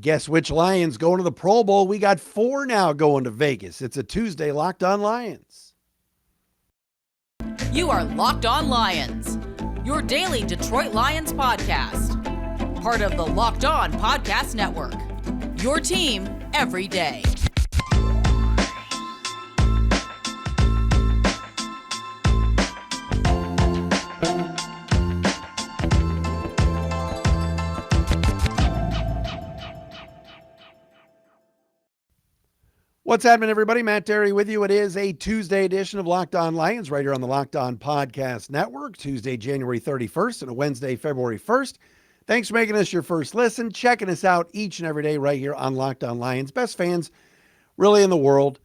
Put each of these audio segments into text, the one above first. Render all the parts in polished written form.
Guess which Lions going to the Pro Bowl? We got four now going to Vegas. It's a Tuesday Locked On Lions. You are Locked On Lions, your daily Detroit Lions podcast. Part of the Locked On Podcast Network, your team every day. What's happening, everybody? Matt Dery with you. It is a Tuesday edition of Locked On Lions right here on the Locked On Podcast Network, Tuesday, January 31st and a Wednesday, February 1st. Thanks for making us your first listen, checking us out each and every day right here on Locked On Lions. Best fans really in the world,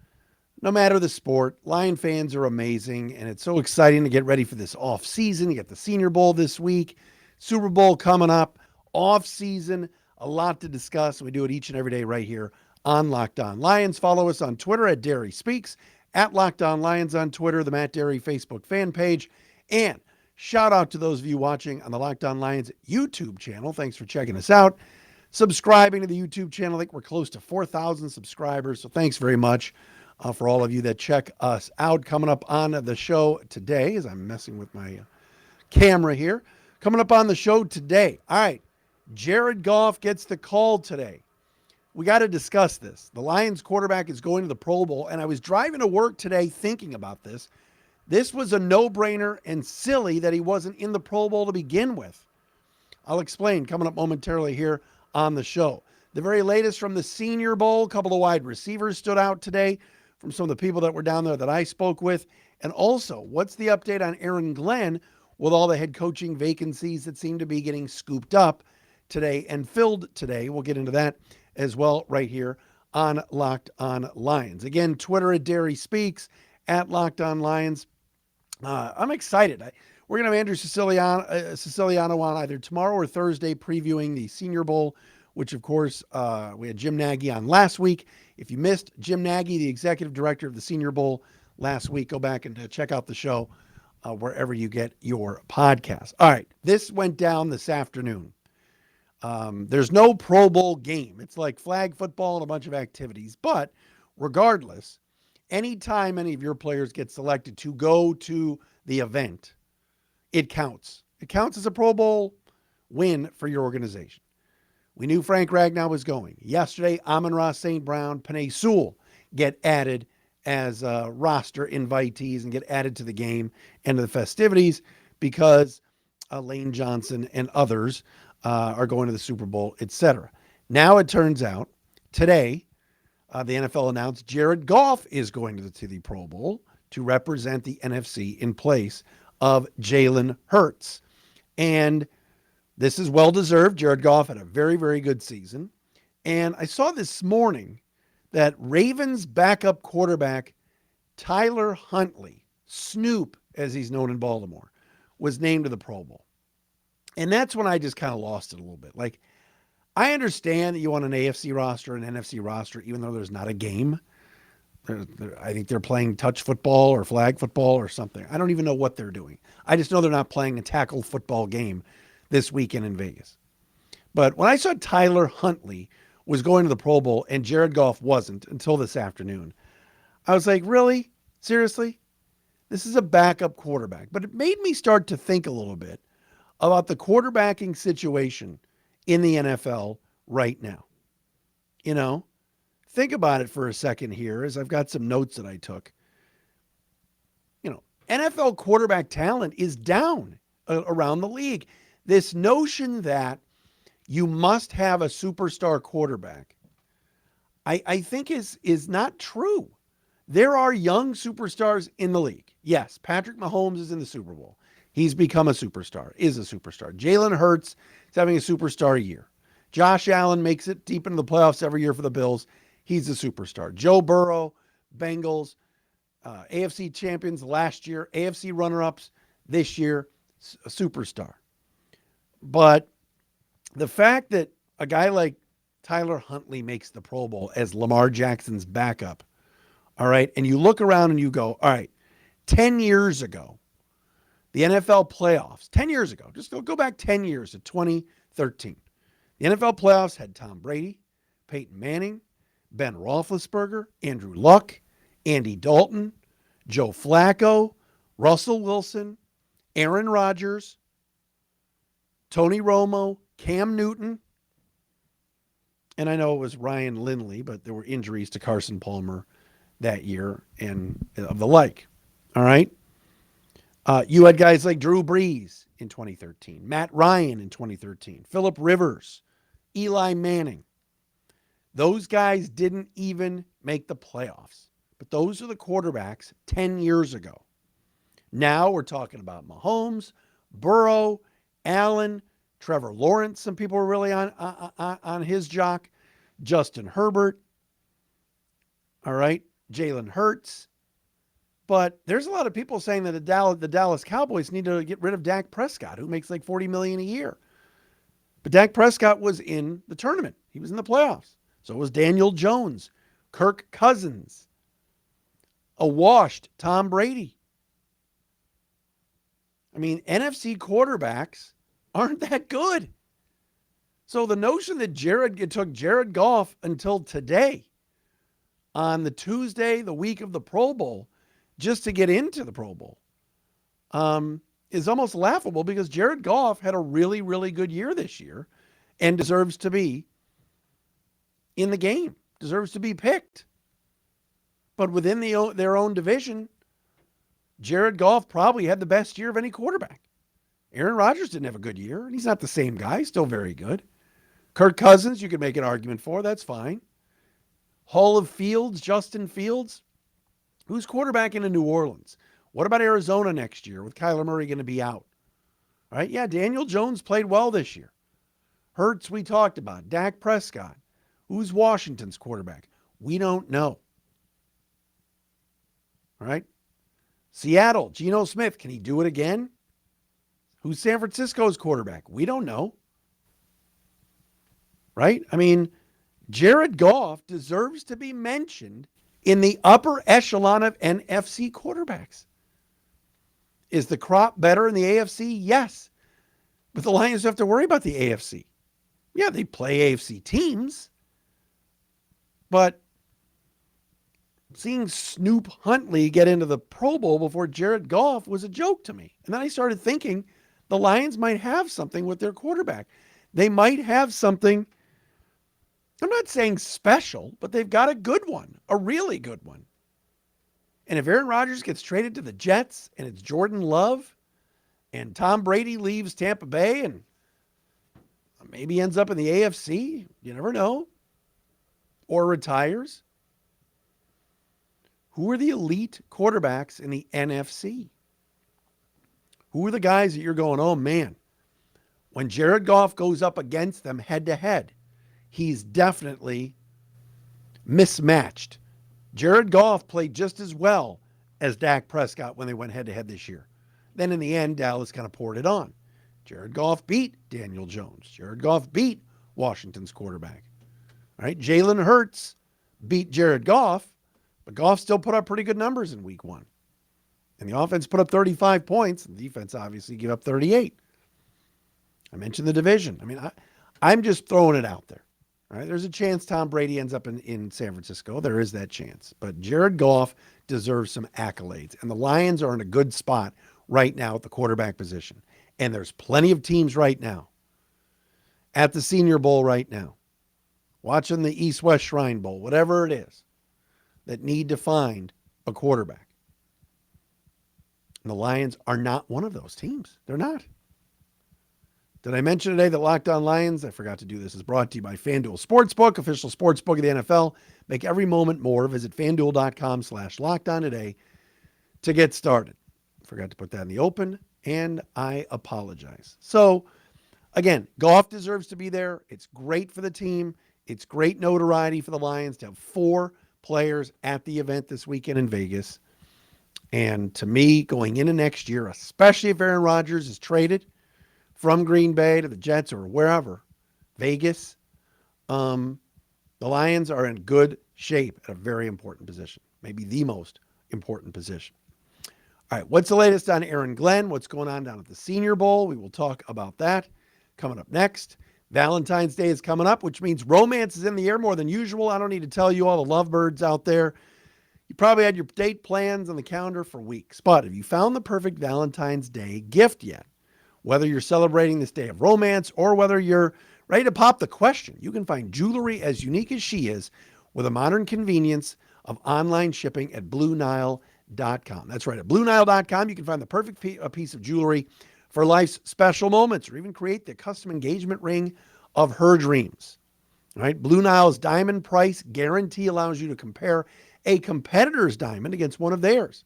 no matter the sport. Lion fans are amazing, and it's so exciting to get ready for this off season. You get the Senior Bowl this week, Super Bowl coming up, off season, a lot to discuss. We do it each and every day right here on Locked On Lions. Follow us on Twitter at Dery Speaks, at Locked On Lions on Twitter, the Matt Dery Facebook fan page, and shout out to those of you watching on the Locked On Lions YouTube channel. Thanks for checking us out. Subscribing to the YouTube channel. I think we're close to 4,000 subscribers, so thanks very much for all of you that check us out. Coming up on the show today, as I'm messing with my camera here, coming up on the show today. All right, Jared Goff gets the call today. We got to discuss this. The Lions quarterback is going to the Pro Bowl, and I was driving to work today thinking about this. This was a no-brainer and silly that he wasn't in the Pro Bowl to begin with. I'll explain coming up momentarily here on the show. The very latest from the Senior Bowl, a couple of wide receivers stood out today from some of the people that were down there that I spoke with. And also, what's the update on Aaron Glenn with all the head coaching vacancies that seem to be getting scooped up today and filled today? We'll get into that as well right here on Locked On Lions. Again, Twitter at Dery Speaks, at Locked On Lions. I'm excited. We're going to have Andrew Siciliano on either tomorrow or Thursday previewing the Senior Bowl, which, of course, we had Jim Nagy on last week. If you missed Jim Nagy, the executive director of the Senior Bowl last week, go back and check out the show wherever you get your podcast. All right, this went down this afternoon. There's no Pro Bowl game. It's like flag football and a bunch of activities. But regardless, anytime any of your players get selected to go to the event, it counts. It counts as a Pro Bowl win for your organization. We knew Frank Ragnow was going. Yesterday, Amon-Ra St. Brown, Penei Sewell get added as roster invitees and get added to the game and to the festivities because Lane Johnson and others are going to the Super Bowl, etc. Now it turns out today, the NFL announced Jared Goff is going to the Pro Bowl to represent the NFC in place of Jalen Hurts. And this is well-deserved. Jared Goff had a very, very good season. And I saw this morning that Ravens backup quarterback Tyler Huntley, Snoop as he's known in Baltimore, was named to the Pro Bowl. And that's when I just kind of lost it a little bit. Like, I understand that you want an AFC roster, an NFC roster, even though there's not a game. I think they're playing touch football or flag football or something. I don't even know what they're doing. I just know they're not playing a tackle football game this weekend in Vegas. But when I saw Tyler Huntley was going to the Pro Bowl and Jared Goff wasn't until this afternoon, I was like, really? Seriously? This is a backup quarterback. But it made me start to think a little bit about the quarterbacking situation in the NFL right now. You know, think about it for a second here as I've got some notes that I took. You know, NFL quarterback talent is down around the league. This notion that you must have a superstar quarterback, I think is not true. There are young superstars in the league. Yes, Patrick Mahomes is in the Super Bowl. He's become a superstar, is a superstar. Jalen Hurts is having a superstar year. Josh Allen makes it deep into the playoffs every year for the Bills. He's a superstar. Joe Burrow, Bengals, AFC champions last year, AFC runner-ups this year, a superstar. But the fact that a guy like Tyler Huntley makes the Pro Bowl as Lamar Jackson's backup, all right, and you look around and you go, all right, 10 years ago, the NFL playoffs, 10 years ago, just go back 10 years to 2013. The NFL playoffs had Tom Brady, Peyton Manning, Ben Roethlisberger, Andrew Luck, Andy Dalton, Joe Flacco, Russell Wilson, Aaron Rodgers, Tony Romo, Cam Newton, and I know it was Ryan Lindley, but there were injuries to Carson Palmer that year and of the like. All right. You had guys like Drew Brees in 2013, Matt Ryan in 2013, Phillip Rivers, Eli Manning. Those guys didn't even make the playoffs, but those are the quarterbacks 10 years ago. Now we're talking about Mahomes, Burrow, Allen, Trevor Lawrence. Some people were really on his jock. Justin Herbert. All right. Jalen Hurts. But there's a lot of people saying that the Dallas Cowboys need to get rid of Dak Prescott, who makes like $40 million a year. But Dak Prescott was in the tournament. He was in the playoffs. So was Daniel Jones, Kirk Cousins, a washed Tom Brady. I mean, NFC quarterbacks aren't that good. So the notion that it took Jared Goff until today, on the Tuesday, the week of the Pro Bowl, just to get into the Pro Bowl, is almost laughable, because Jared Goff had a really, really good year this year and deserves to be in the game, deserves to be picked. But within their own division, Jared Goff probably had the best year of any quarterback. Aaron Rodgers didn't have a good year, and he's not the same guy, still very good. Kirk Cousins, you could make an argument for, that's fine. Hall of Fields, Justin Fields. Who's quarterbacking in New Orleans? What about Arizona next year with Kyler Murray going to be out? All right, yeah, Daniel Jones played well this year. Hurts, we talked about. Dak Prescott. Who's Washington's quarterback? We don't know. All right. Seattle, Geno Smith, can he do it again? Who's San Francisco's quarterback? We don't know. Right? I mean, Jared Goff deserves to be mentioned in the upper echelon of NFC quarterbacks. Is the crop better in the AFC? Yes. But the Lions have to worry about the AFC. Yeah, they play AFC teams. But seeing Snoop Huntley get into the Pro Bowl before Jared Goff was a joke to me. And then I started thinking the Lions might have something with their quarterback. They might have something, I'm not saying special, but they've got a good one, a really good one. And if Aaron Rodgers gets traded to the Jets and it's Jordan Love and Tom Brady leaves Tampa Bay and maybe ends up in the AFC, you never know, or retires. Who are the elite quarterbacks in the NFC? Who are the guys that you're going, oh man, when Jared Goff goes up against them head to head, he's definitely mismatched. Jared Goff played just as well as Dak Prescott when they went head to head this year. Then in the end, Dallas kind of poured it on. Jared Goff beat Daniel Jones. Jared Goff beat Washington's quarterback. All right, Jalen Hurts beat Jared Goff, but Goff still put up pretty good numbers in week one. And the offense put up 35 points. And the defense obviously gave up 38. I mentioned the division. I mean, I'm just throwing it out there. All right, there's a chance Tom Brady ends up in San Francisco. There is that chance. But Jared Goff deserves some accolades. And the Lions are in a good spot right now at the quarterback position. And there's plenty of teams right now at the Senior Bowl right now, watching the East-West Shrine Bowl, whatever it is, that need to find a quarterback. And the Lions are not one of those teams. They're not. Did I mention today that Locked On Lions, I forgot to do this, is brought to you by FanDuel Sportsbook, official sportsbook of the NFL. Make every moment more. Visit FanDuel.com/LockedOn today to get started. Forgot to put that in the open, and I apologize. So, again, Goff deserves to be there. It's great for the team. It's great notoriety for the Lions to have 4 players at the event this weekend in Vegas. And to me, going into next year, especially if Aaron Rodgers is traded from Green Bay to the Jets or wherever, Vegas, the Lions are in good shape at a very important position, maybe the most important position. All right, what's the latest on Aaron Glenn? What's going on down at the Senior Bowl? We will talk about that coming up next. Valentine's Day is coming up, which means romance is in the air more than usual. I don't need to tell you, all the lovebirds out there. You probably had your date plans on the calendar for weeks. But have you found the perfect Valentine's Day gift yet? Whether you're celebrating this day of romance or whether you're ready to pop the question, you can find jewelry as unique as she is with a modern convenience of online shipping at BlueNile.com. That's right. At BlueNile.com, you can find the perfect piece of jewelry for life's special moments, or even create the custom engagement ring of her dreams. All right. Blue Nile's diamond price guarantee allows you to compare a competitor's diamond against one of theirs.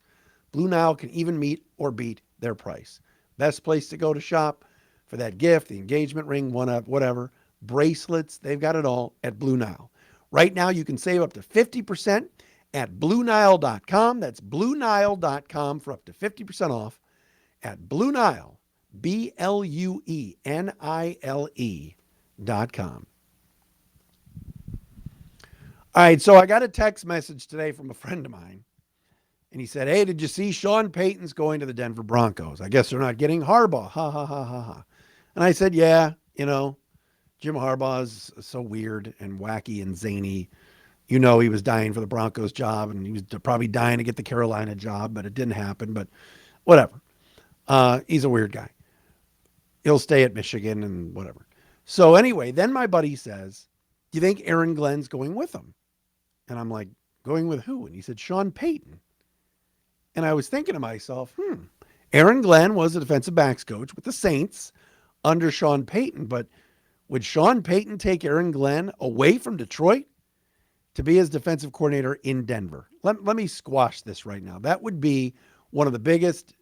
Blue Nile can even meet or beat their price. Best place to go to shop for that gift, the engagement ring, whatever, bracelets, they've got it all at Blue Nile. Right now, you can save up to 50% at BlueNile.com. That's BlueNile.com for up to 50% off at Blue Nile, BlueNile.com. All right, so I got a text message today from a friend of mine, and he said, hey, did you see Sean Payton's going to the Denver Broncos? I guess they're not getting Harbaugh. Ha, ha, ha, ha, ha. And I said, yeah, Jim Harbaugh is so weird and wacky and zany. He was dying for the Broncos job, and he was probably dying to get the Carolina job, but it didn't happen. But whatever. He's a weird guy. He'll stay at Michigan and whatever. So anyway, then my buddy says, do you think Aaron Glenn's going with him? And I'm like, going with who? And he said, Sean Payton. And I was thinking to myself, Aaron Glenn was a defensive backs coach with the Saints under Sean Payton, but would Sean Payton take Aaron Glenn away from Detroit to be his defensive coordinator in Denver? Let me squash this right now. That would be one of the biggest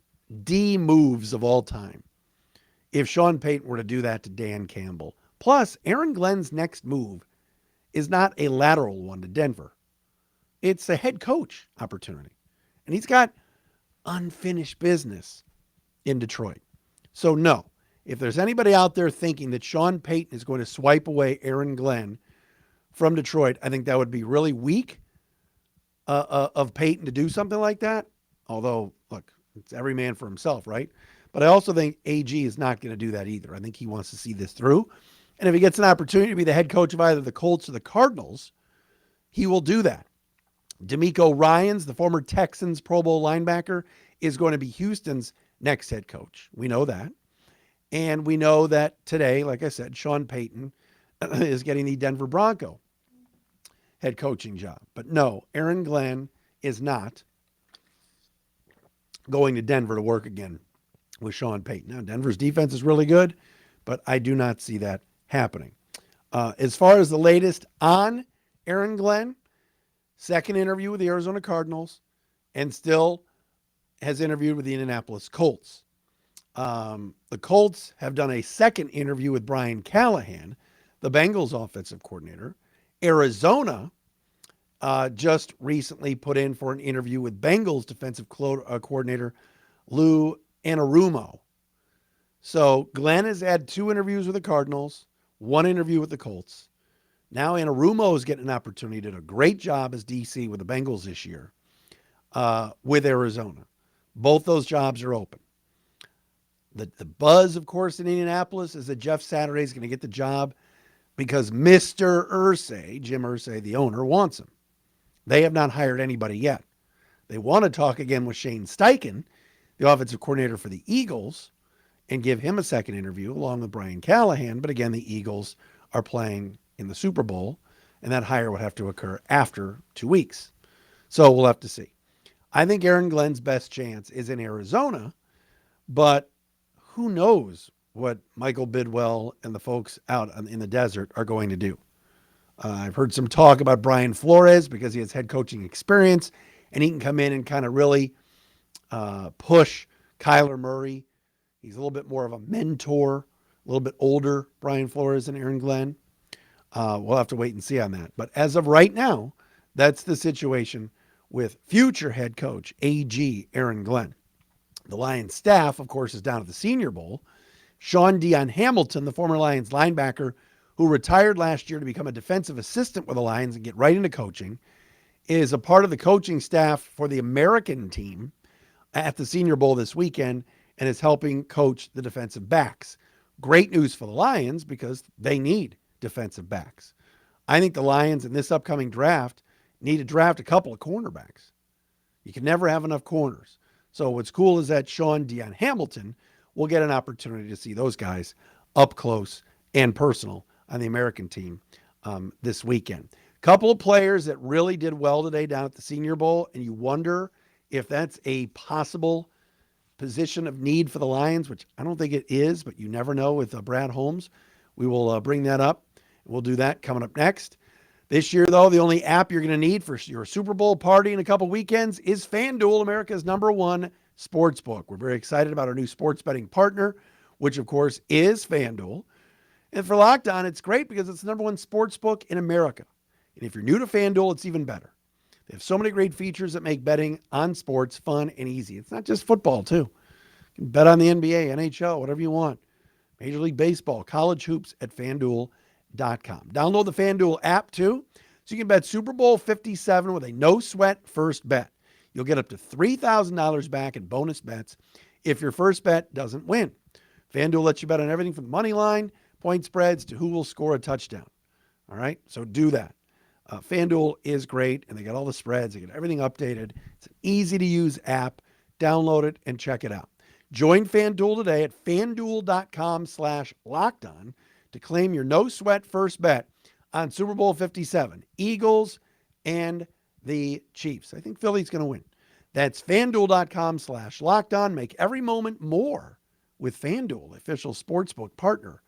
D moves of all time if Sean Payton were to do that to Dan Campbell. Plus, Aaron Glenn's next move is not a lateral one to Denver. It's a head coach opportunity. And he's got unfinished business in Detroit. So no, if there's anybody out there thinking that Sean Payton is going to swipe away Aaron Glenn from Detroit, I think that would be really weak of Payton to do something like that. Although, look, it's every man for himself, right? But I also think AG is not going to do that either. I think he wants to see this through. And if he gets an opportunity to be the head coach of either the Colts or the Cardinals, he will do that. DeMeco Ryans, the former Texans Pro Bowl linebacker, is going to be Houston's next head coach. We know that. And we know that today, like I said, Sean Payton is getting the Denver Bronco head coaching job. But no, Aaron Glenn is not going to Denver to work again with Sean Payton. Now, Denver's defense is really good, but I do not see that happening. As far as the latest on Aaron Glenn, second interview with the Arizona Cardinals, and still has interviewed with the Indianapolis Colts. The Colts have done a second interview with Brian Callahan, the Bengals offensive coordinator. Arizona just recently put in for an interview with Bengals defensive coordinator Lou Anarumo. So Glenn has had 2 interviews with the Cardinals, 1 interview with the Colts. Now Anarumo is getting an opportunity. Did a great job as DC with the Bengals this year with Arizona. Both those jobs are open. The buzz, of course, in Indianapolis is that Jeff Saturday is going to get the job because Mr. Irsay, Jim Irsay, the owner, wants him. They have not hired anybody yet. They want to talk again with Shane Steichen, the offensive coordinator for the Eagles, and give him a second interview along with Brian Callahan. But again, the Eagles are playing in the Super Bowl, and that hire would have to occur after 2 weeks. So we'll have to see. I think Aaron Glenn's best chance is in Arizona, but who knows what Michael Bidwell and the folks out in the desert are going to do. I've heard some talk about Brian Flores because he has head coaching experience, and he can come in and kind of really push Kyler Murray. He's a little bit more of a mentor, a little bit older, Brian Flores and Aaron Glenn. We'll have to wait and see on that. But as of right now, that's the situation with future head coach AG Aaron Glenn. The Lions staff, of course, is down at the Senior Bowl. Sean Dion Hamilton, the former Lions linebacker who retired last year to become a defensive assistant with the Lions and get right into coaching, is a part of the coaching staff for the American team at the Senior Bowl this weekend and is helping coach the defensive backs Great news for the Lions because they need defensive backs. I think the Lions in this upcoming draft need to draft a couple of cornerbacks. You can never have enough corners. So what's cool is that Sean Dion Hamilton will get an opportunity to see those guys up close and personal on the American team this weekend. Couple of players that really did well today down at the Senior Bowl, and you wonder if that's a possible position of need for the Lions, which I don't think it is, but you never know with Brad Holmes. We will bring that up. We'll do that coming up next. This year, though, the only app you're going to need for your Super Bowl party in a couple weekends is FanDuel, America's #1 sports book. We're very excited about our new sports betting partner, which, of course, is FanDuel. And for Locked On, it's great because it's the #1 sports book in America. And if you're new to FanDuel, it's even better. They have so many great features that make betting on sports fun and easy. It's not just football, too. You can bet on the NBA, NHL, whatever you want. Major League Baseball, college hoops at FanDuel.com. Download the FanDuel app, too, so you can bet Super Bowl 57 with a no-sweat first bet. You'll get up to $3,000 back in bonus bets if your first bet doesn't win. FanDuel lets you bet on everything from the money line, point spreads, to who will score a touchdown. All right, so do that. FanDuel is great, and they got all the spreads. They get everything updated. It's an easy-to-use app. Download it and check it out. Join FanDuel today at FanDuel.com/LockedOn to claim your no-sweat first bet on Super Bowl 57, Eagles and the Chiefs. I think Philly's going to win. That's FanDuel.com/LockedOn. Make every moment more with FanDuel, official sportsbook partner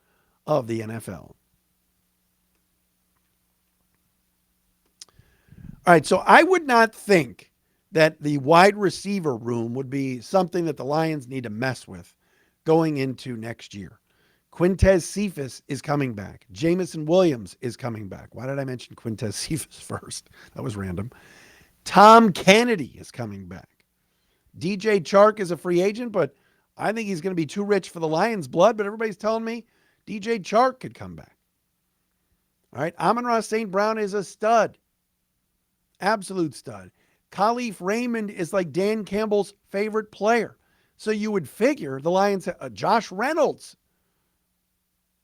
of the NFL. All right, so I would not think that the wide receiver room would be something that the Lions need to mess with going into next year. Quintez Cephas is coming back. Jamison Williams is coming back. Why did I mention Quintez Cephas first? That was random. Tom Kennedy is coming back. DJ Chark is a free agent, but I think he's going to be too rich for the Lions' blood, but everybody's telling me DJ Chark could come back. All right, Amon-Ra St. Brown is a stud. Absolute stud. Khalif Raymond is like Dan Campbell's favorite player. So you would figure the Lions, Josh Reynolds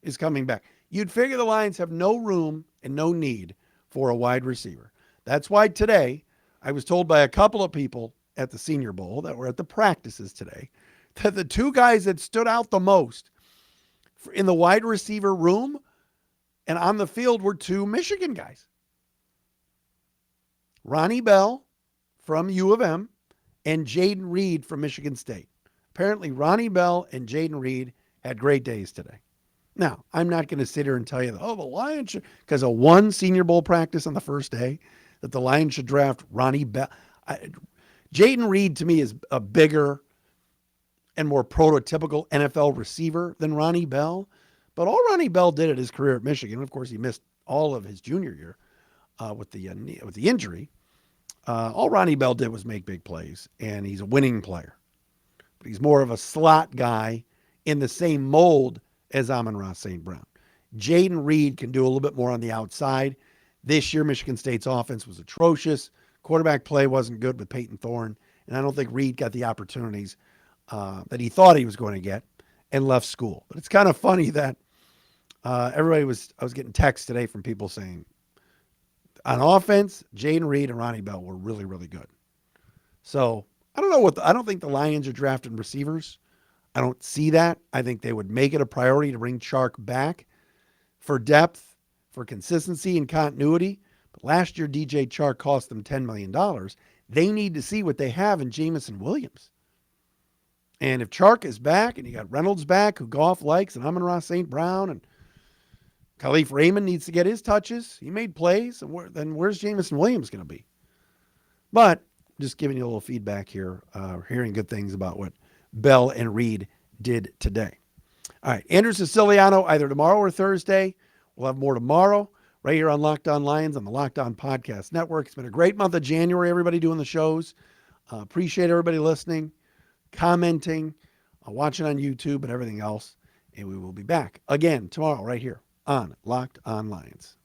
is coming back. You'd figure the Lions have no room and no need for a wide receiver. That's why today I was told by a couple of people at the Senior Bowl that were at the practices today that the two guys that stood out the most in the wide receiver room and on the field were two Michigan guys. Ronnie Bell from U of M and Jaden Reed from Michigan State. Apparently, Ronnie Bell and Jaden Reed had great days today. Now, I'm not going to sit here and tell you, the Lions should, because of one Senior Bowl practice on the first day, that the Lions should draft Ronnie Bell. Jaden Reed, to me, is a bigger and more prototypical NFL receiver than Ronnie Bell. But all Ronnie Bell did at his career at Michigan, of course, he missed all of his junior year with the injury. All Ronnie Bell did was make big plays, and he's a winning player. But he's more of a slot guy in the same mold as Amon-Ra St. Brown. Jaden Reed can do a little bit more on the outside. This year, Michigan State's offense was atrocious. Quarterback play wasn't good with Payton Thorne, and I don't think Reed got the opportunities that he thought he was going to get and left school. But it's kind of funny that I was getting texts today from people saying, on offense, Jaden Reed and Ronnie Bell were really, really good. So I don't think the Lions are drafting receivers. I don't see that. I think they would make it a priority to bring Chark back for depth, for consistency and continuity. But last year, DJ Chark cost them $10 million. They need to see what they have in Jamison Williams. And if Chark is back and you got Reynolds back, who Goff likes, and Amon-Ra St. Brown, and Khalif Raymond needs to get his touches. He made plays. And then where's Jamison Williams going to be? But just giving you a little feedback here, hearing good things about what Bell and Reed did today. All right, Andrew Siciliano, either tomorrow or Thursday. We'll have more tomorrow right here on Locked On Lions on the Locked On Podcast Network. It's been a great month of January, everybody doing the shows. Appreciate everybody listening, commenting, watching on YouTube and everything else. And we will be back again tomorrow right here on Locked On Lions.